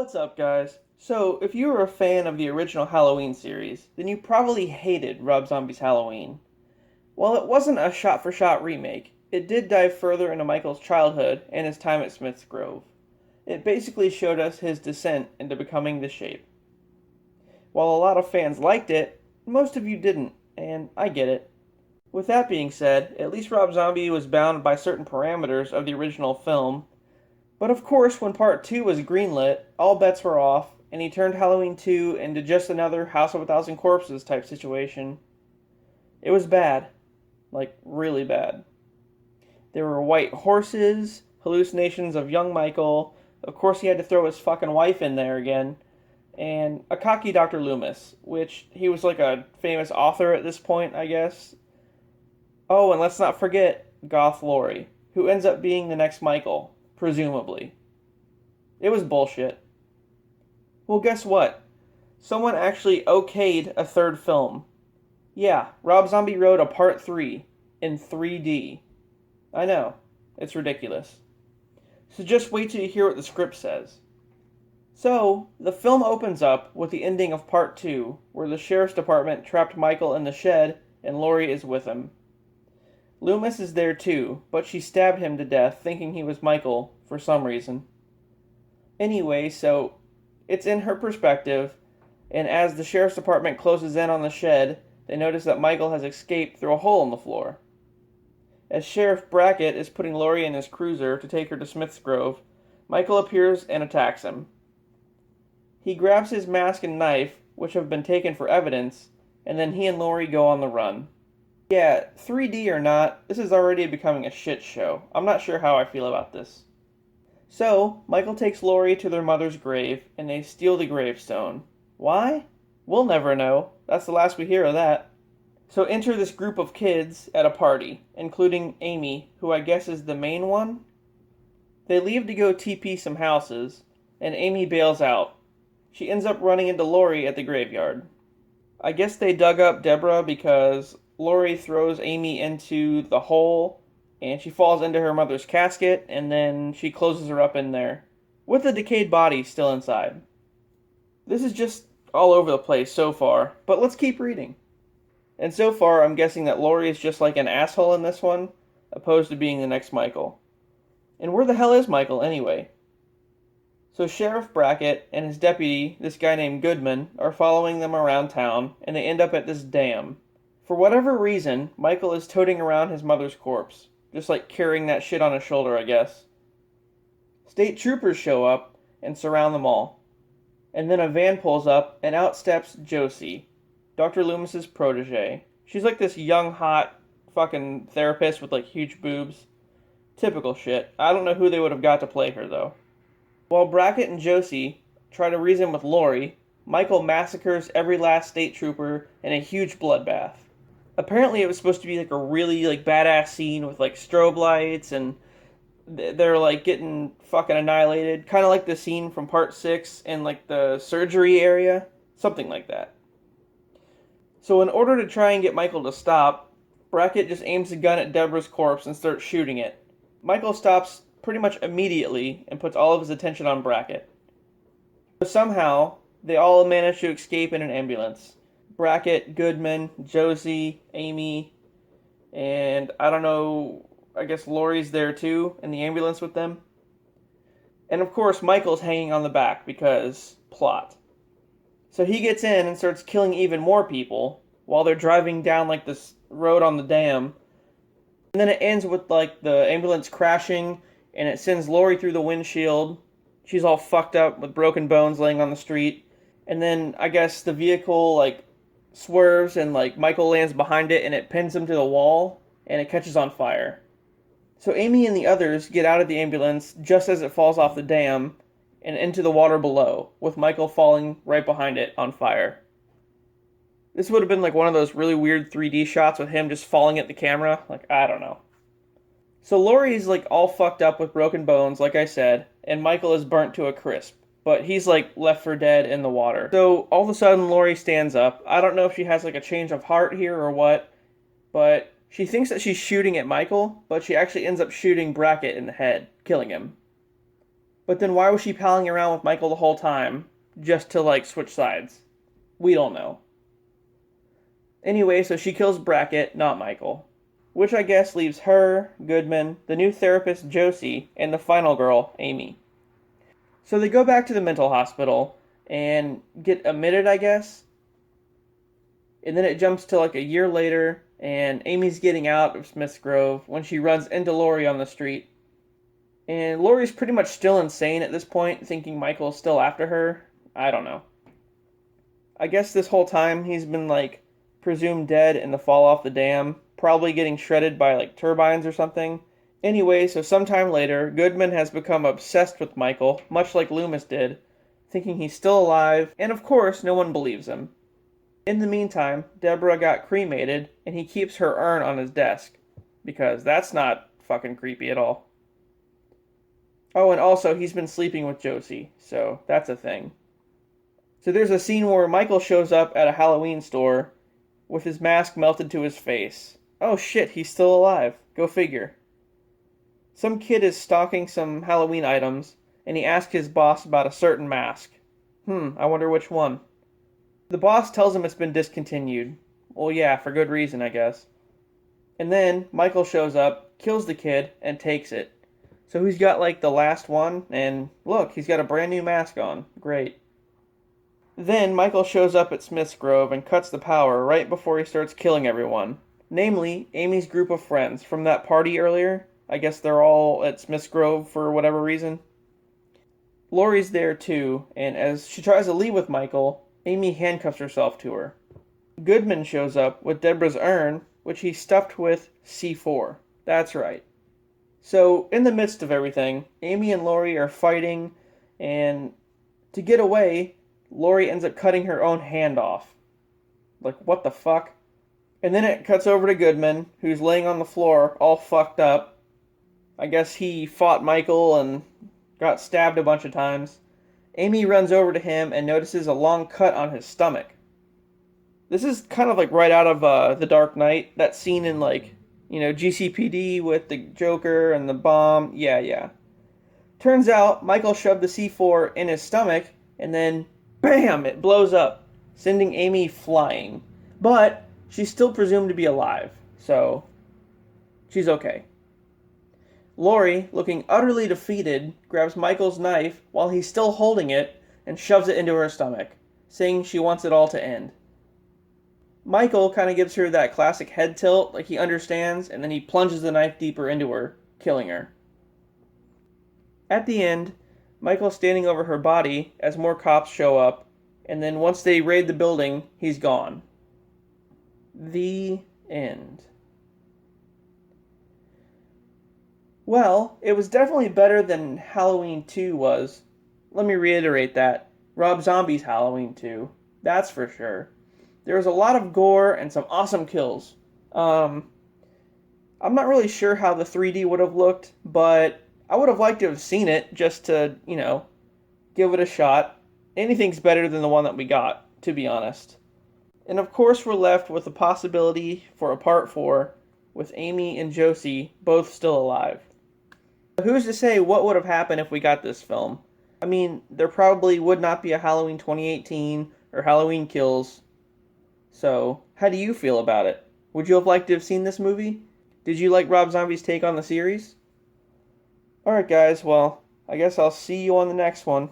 What's up, guys? So, if you were a fan of the original Halloween series, then you probably hated Rob Zombie's Halloween. While it wasn't a shot-for-shot remake, it did dive further into Michael's childhood and his time at Smith's Grove. It basically showed us his descent into becoming the Shape. While a lot of fans liked it, most of you didn't, and I get it. With that being said, at least Rob Zombie was bound by certain parameters of the original film. But of course, when Part 2 was greenlit, all bets were off, and he turned Halloween 2 into just another House of a Thousand Corpses type situation. It was bad. Like, really bad. There were white horses, hallucinations of young Michael, of course he had to throw his fucking wife in there again, and a cocky Dr. Loomis, which he was like a famous author at this point, I guess. Oh, and let's not forget Goth Laurie, who ends up being the next Michael. Presumably. It was bullshit. Well, guess what? Someone actually okayed a third film. Yeah, Rob Zombie wrote a Part 3 in 3D. I know, it's ridiculous. So just wait till you hear what the script says. So, the film opens up with the ending of Part 2, where the sheriff's department trapped Michael in the shed and Laurie is with him. Loomis is there too, but she stabbed him to death thinking he was Michael for some reason. Anyway, so it's in her perspective, and as the sheriff's department closes in on the shed, they notice that Michael has escaped through a hole in the floor. As Sheriff Brackett is putting Laurie in his cruiser to take her to Smith's Grove, Michael appears and attacks him. He grabs his mask and knife, which have been taken for evidence, and then he and Laurie go on the run. Yeah, 3D or not, this is already becoming a shit show. I'm not sure how I feel about this. So, Michael takes Laurie to their mother's grave, and they steal the gravestone. Why? We'll never know. That's the last we hear of that. So enter this group of kids at a party, including Amy, who I guess is the main one? They leave to go TP some houses, and Amy bails out. She ends up running into Laurie at the graveyard. I guess they dug up Deborah because Laurie throws Amy into the hole, and she falls into her mother's casket, and then she closes her up in there, with the decayed body still inside. This is just all over the place so far, but let's keep reading. And so far, I'm guessing that Laurie is just like an asshole in this one, opposed to being the next Michael. And where the hell is Michael, anyway? So Sheriff Brackett and his deputy, this guy named Goodman, are following them around town, and they end up at this dam. For whatever reason, Michael is toting around his mother's corpse. Just like carrying that shit on his shoulder, I guess. State troopers show up and surround them all. And then a van pulls up and out steps Josie, Dr. Loomis's protege. She's like this young, hot, fucking therapist with like huge boobs. Typical shit. I don't know who they would have got to play her, though. While Brackett and Josie try to reason with Laurie, Michael massacres every last state trooper in a huge bloodbath. Apparently it was supposed to be like a really like badass scene with like strobe lights and they're like getting fucking annihilated. Kind of like the scene from Part 6 in like the surgery area. Something like that. So in order to try and get Michael to stop, Brackett just aims a gun at Deborah's corpse and starts shooting it. Michael stops pretty much immediately and puts all of his attention on Brackett. But somehow, they all manage to escape in an ambulance. Brackett, Goodman, Josie, Amy, and I don't know, I guess Laurie's there too, in the ambulance with them. And of course, Michael's hanging on the back because plot. So he gets in and starts killing even more people while they're driving down like this road on the dam. And then it ends with like the ambulance crashing and it sends Laurie through the windshield. She's all fucked up with broken bones laying on the street. And then I guess the vehicle like swerves and like Michael lands behind it and it pins him to the wall and it catches on fire. So Amy and the others get out of the ambulance just as it falls off the dam and into the water below, with Michael falling right behind it on fire. This would have been like one of those really weird 3D shots with him just falling at the camera. Like, I don't know. So Laurie's like all fucked up with broken bones, like I said, and Michael is burnt to a crisp. But he's like left for dead in the water. So all of a sudden Laurie stands up. I don't know if she has like a change of heart here or what, but she thinks that she's shooting at Michael, but she actually ends up shooting Brackett in the head, killing him. But then why was she palling around with Michael the whole time? Just to, like, switch sides? We don't know. Anyway, so she kills Brackett, not Michael. Which I guess leaves her, Goodman, the new therapist Josie, and the final girl, Amy. So they go back to the mental hospital and get admitted, I guess. And then it jumps to like a year later, and Amy's getting out of Smith's Grove when she runs into Laurie on the street. And Laurie's pretty much still insane at this point, thinking Michael's still after her. I don't know. I guess this whole time he's been like presumed dead in the fall off the dam, probably getting shredded by like turbines or something. Anyway, so sometime later, Goodman has become obsessed with Michael, much like Loomis did, thinking he's still alive, and of course, no one believes him. In the meantime, Deborah got cremated, and he keeps her urn on his desk, because that's not fucking creepy at all. Oh, and also, he's been sleeping with Josie, so that's a thing. So there's a scene where Michael shows up at a Halloween store with his mask melted to his face. Oh shit, he's still alive. Go figure. Some kid is stocking some Halloween items, and he asks his boss about a certain mask. I wonder which one. The boss tells him it's been discontinued. Well, yeah, for good reason, I guess. And then Michael shows up, kills the kid, and takes it. So he's got like the last one, and look, he's got a brand new mask on. Great. Then Michael shows up at Smith's Grove and cuts the power right before he starts killing everyone. Namely, Amy's group of friends from that party earlier. I guess they're all at Smith's Grove for whatever reason. Laurie's there too, and as she tries to leave with Michael, Amy handcuffs herself to her. Goodman shows up with Deborah's urn, which he stuffed with C4. That's right. So, in the midst of everything, Amy and Laurie are fighting, and to get away, Laurie ends up cutting her own hand off. Like, what the fuck? And then it cuts over to Goodman, who's laying on the floor, all fucked up. I guess he fought Michael and got stabbed a bunch of times. Amy runs over to him and notices a long cut on his stomach. This is kind of like right out of The Dark Knight, that scene in like, GCPD with the Joker and the bomb. Yeah. Turns out Michael shoved the C4 in his stomach and then, bam, it blows up, sending Amy flying. But she's still presumed to be alive, so she's okay. Laurie, looking utterly defeated, grabs Michael's knife while he's still holding it and shoves it into her stomach, saying she wants it all to end. Michael kind of gives her that classic head tilt, like he understands, and then he plunges the knife deeper into her, killing her. At the end, Michael's standing over her body as more cops show up, and then once they raid the building, he's gone. The end. Well, it was definitely better than Halloween 2 was. Let me reiterate that. Rob Zombie's Halloween 2. That's for sure. There was a lot of gore and some awesome kills. I'm not really sure how the 3D would have looked, but I would have liked to have seen it just to, give it a shot. Anything's better than the one that we got, to be honest. And of course we're left with the possibility for a part 4 with Amy and Josie both still alive. Who's to say what would have happened if we got this film? I mean, there probably would not be a Halloween 2018 or Halloween Kills. So, how do you feel about it? Would you have liked to have seen this movie? Did you like Rob Zombie's take on the series? Alright guys, well, I guess I'll see you on the next one.